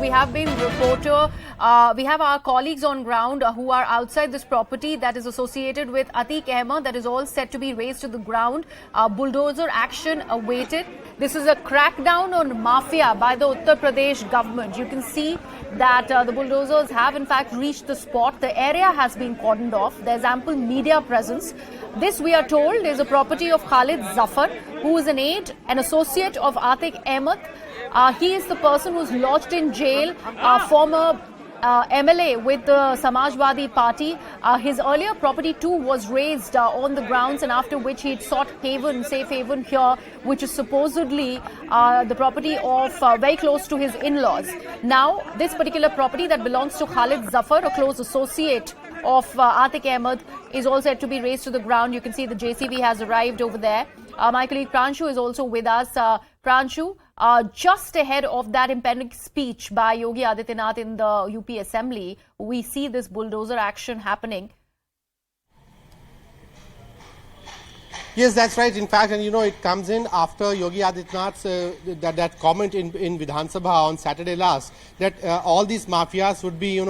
we have our colleagues on ground who are outside this property that is associated with Atiq Ahmed. That is all set to be razed to the ground. Bulldozer action awaited. This is a crackdown on mafia by the Uttar Pradesh government. You can see that the bulldozers have in fact reached the spot. The area has been cordoned off. There's ample media presence. This, we are told, is a property of Khalid Zafar, who is an aide, an associate of Atiq Ahmed. He is the person who's lodged in jail, former MLA with the Samajwadi Party. His earlier property too was razed on the grounds, and after which he had sought haven, safe haven here, which is supposedly the property of very close to his in-laws. Now, this particular property that belongs to Khalid Zafar, a close associate of Atiq Ahmed, is all said to be razed to the ground. You can see the JCB has arrived over there. My colleague Pranshu is also with us. Pranshu, just ahead of that impending speech by Yogi Adityanath in the UP Assembly, we see this bulldozer action happening. Yes, that's right. In fact, and it comes in after Yogi Adityanath's that comment in Vidhan Sabha on Saturday last, that all these mafias would be,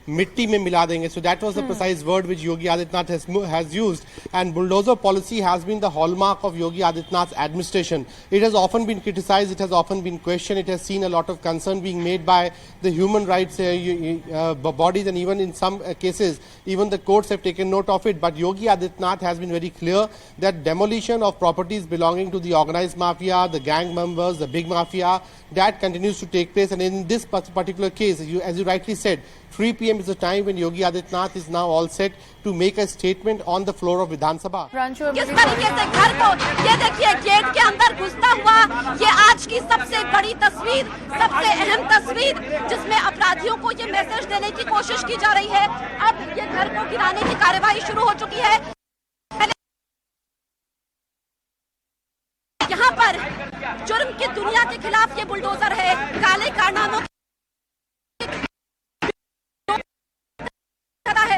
mitti mein mila denge. So that was the precise word which Yogi Adityanath has used. And bulldozer policy has been the hallmark of Yogi Adityanath's administration. It has often been criticized, it has often been questioned, it has seen a lot of concern being made by the human rights bodies, and even in some cases, even the courts have taken note of it. But Yogi Adityanath has been very clear that demolition of properties belonging to the organized mafia, the gang members, the big mafia, that continues to take place. And in this particular case, as you rightly said, 3 p.m. is the time when Yogi Adityanath is now all set to make a statement on the floor of Vidhan Sabha. किस तरीके से घर को, ये देखिए gate के अंदर घुसता हुआ, ये आज की सबसे बड़ी तस्वीर, सबसे अहम तस्वीर, जिसमें अपराधियों को ये मैसेज देने की कोशिश की जा रही है। अब ये घर को गिराने की कार्यवाही शुरू हो चुकी है। यहाँ पर जुर्म की दुनिया के खिलाफ ये बुलडोजर है, काले कारनामों है।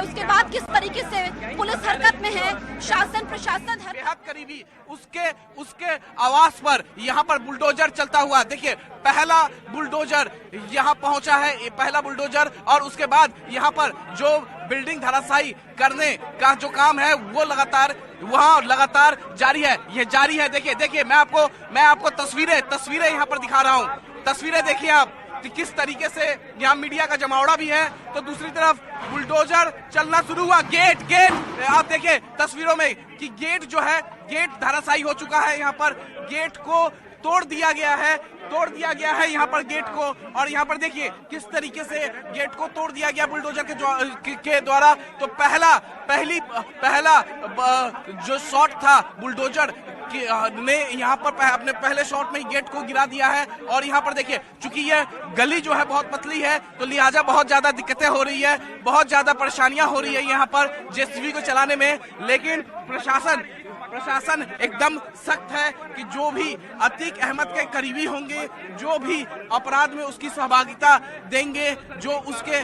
उसके बाद किस तरीके से पुलिस हरकत में है, शासन प्रशासन बेहद करीबी उसके आवास पर यहाँ पर बुलडोजर चलता हुआ। देखिए, पहला बुलडोजर यहाँ पहुंचा है, ये पहला बुलडोजर, और उसके बाद यहाँ पर जो बिल्डिंग धराशायी करने का जो काम है वो लगातार जारी है। ये जारी है। देखिए मैं आपको तस्वीरें यहाँ पर दिखा रहा हूँ। तस्वीरें देखिए आप कि किस तरीके से यहाँ मीडिया का जमावड़ा भी है, तो दूसरी तरफ बुलडोजर चलना शुरू हुआ। गेट आप देखिए तस्वीरों में कि गेट जो है, गेट धराशायी हो चुका है। यहाँ पर गेट को तोड़ दिया गया है यहाँ पर गेट को, और यहाँ पर देखिए किस तरीके से गेट को तोड़ दिया गया बुलडोजर के द्वारा। तो पहला जो शॉट था बुलडोजर ने यहाँ पर अपने पहले शॉट में ही गेट को गिरा दिया है। और यहाँ पर देखिए, चूंकि ये गली जो है बहुत पतली है, तो लिहाजा बहुत ज्यादा दिक्कतें हो रही है, बहुत ज्यादा परेशानियां हो रही है यहाँ पर जेसीबी को चलाने में। लेकिन प्रशासन एकदम सख्त है कि जो भी अतीक अहमद के करीबी होंगे, जो भी अपराध में उसकी सहभागिता देंगे, जो उसके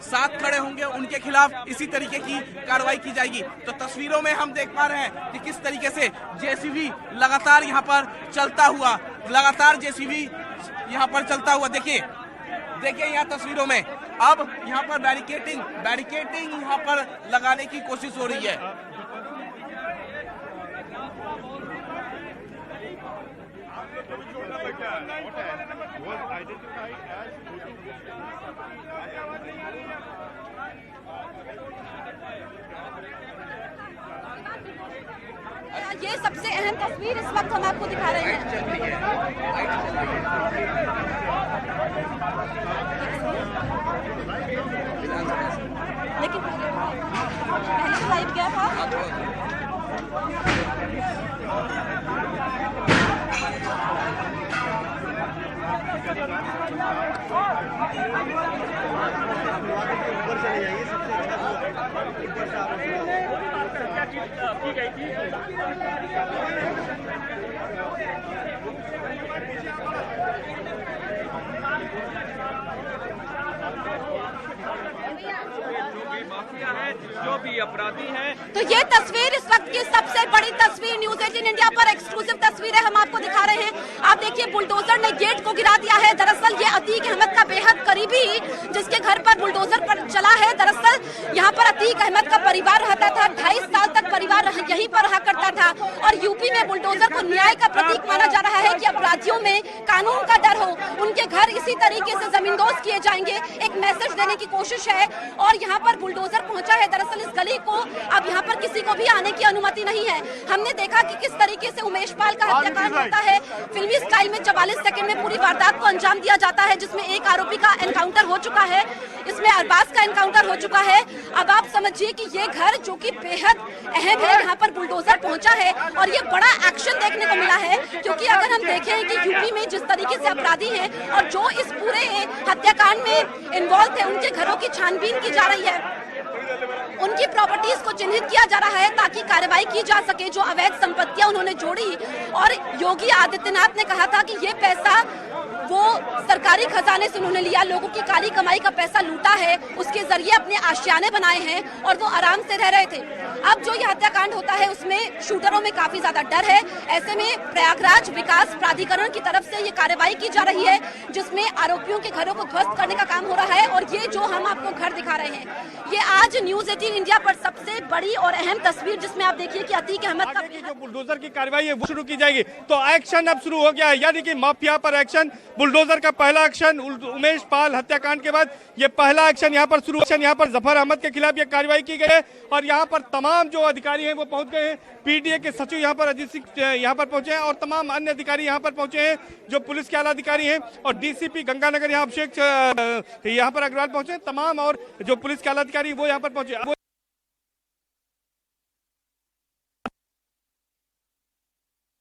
साथ खड़े होंगे, उनके खिलाफ इसी तरीके की कार्रवाई की जाएगी। तो तस्वीरों में हम देख पा रहे हैं कि किस तरीके से जेसीबी लगातार यहाँ पर चलता हुआ। देखिए यहाँ तस्वीरों में अब यहाँ पर बैरिकेटिंग यहाँ पर लगाने की कोशिश हो रही है। ये सबसे अहम तस्वीर इस वक्त हम आपको दिखा रहे हैं। लेकिन पहले तो लाइव गया था। माफिया है जो भी अपराधी हैं। तो ये तस्वीर इस वक्त की सबसे बड़ी तस्वीर न्यूज 18 इंडिया पर एक्सक्लूसिव तस्वीर है, हम आपको दिखा रहे हैं। आप देखिए बुलडोजर ने गेट को गिरा दिया है। दरअसल ये अतीक अहमद का बेहद करीबी जिसके घर पर बुलडोजर पर चला है। दरअसल यहाँ पर अतीक अहमद का परिवार रहता था, 2.5 साल तक परिवार यहीं पर रहा करता था और यूपी में बुलडोजर को न्याय का प्रतीक माना जा रहा है कि अपराधियों में कानून का डर हो, उनके घर इसी तरीके से जमींदोज किए जाएंगे, एक मैसेज देने की कोशिश है। और यहाँ पर बुलडोजर पहुंचा है। दरअसल इस गली को अब यहाँ पर किसी को भी आने की अनुमति नहीं है। हमने देखा कि किस तरीके से उमेश पाल का हत्याकांड होता है। फिल्मी स्टाइल में 44 सेकंड में पूरी वारदात को अंजाम दिया जाता है, जिसमें एक आरोपी का एनकाउंटर हो चुका है, इसमें अरबाज का एनकाउंटर हो चुका है। अब आप समझिए कि ये घर जो कि बेहद अहम है, यहाँ पर बुलडोजर पहुंचा है और ये बड़ा एक्शन देखने को मिला है। क्योंकि अगर हम देखें कि यूपी में जिस तरीके से अपराधी हैं और जो इस पूरे हत्याकांड में इन्वॉल्व थे, उनके घरों की छानबीन की जा रही है, उनकी प्रॉपर्टीज को चिन्हित किया जा रहा है ताकि कार्रवाई की जा सके जो अवैध संपत्तियां उन्होंने जोड़ी। और योगी आदित्यनाथ ने कहा था कि ये पैसा वो सरकारी खजाने से उन्होंने लिया, लोगों की काली कमाई का पैसा लूटा है, उसके जरिए अपने आशियाने बनाए हैं और वो आराम से रह रहे थे। अब जो ये हत्याकांड होता है उसमें शूटरों में काफी ज्यादा डर है। ऐसे में प्रयागराज विकास प्राधिकरण की तरफ से ये कार्रवाई की जा रही है, जिसमें आरोपियों के घरों को ध्वस्त करने का काम हो रहा है। और ये जो हम आपको घर दिखा रहे हैं, ये आज न्यूज 18 इंडिया पर सबसे बड़ी और अहम तस्वीर, जिसमें आप देखिए कि अतीक अहमद का जो बुलडोजर की कार्रवाई है वो शुरू की जाएगी। तो एक्शन अब शुरू हो गया है, यानी कि माफिया पर एक्शन। बुलडोजर का पहला एक्शन उमेश पाल हत्याकांड के बाद ये पहला एक्शन यहाँ पर शुरू। यहाँ पर जफर अहमद के खिलाफ ये कार्रवाई की गई है और यहाँ पर तमाम जो अधिकारी हैं वो पहुंच गए हैं। पीडीए के सचिव यहाँ पर अजीत सिंह यहाँ पर पहुंचे हैं और तमाम अन्य अधिकारी यहाँ पर पहुंचे हैं, जो पुलिस के आला अधिकारी हैं। और डीसीपी गंगानगर यहाँ अभिषेक यहाँ पर अग्रवाल पहुंचे, तमाम और जो पुलिस के आला अधिकारी वो यहाँ पर पहुंचे।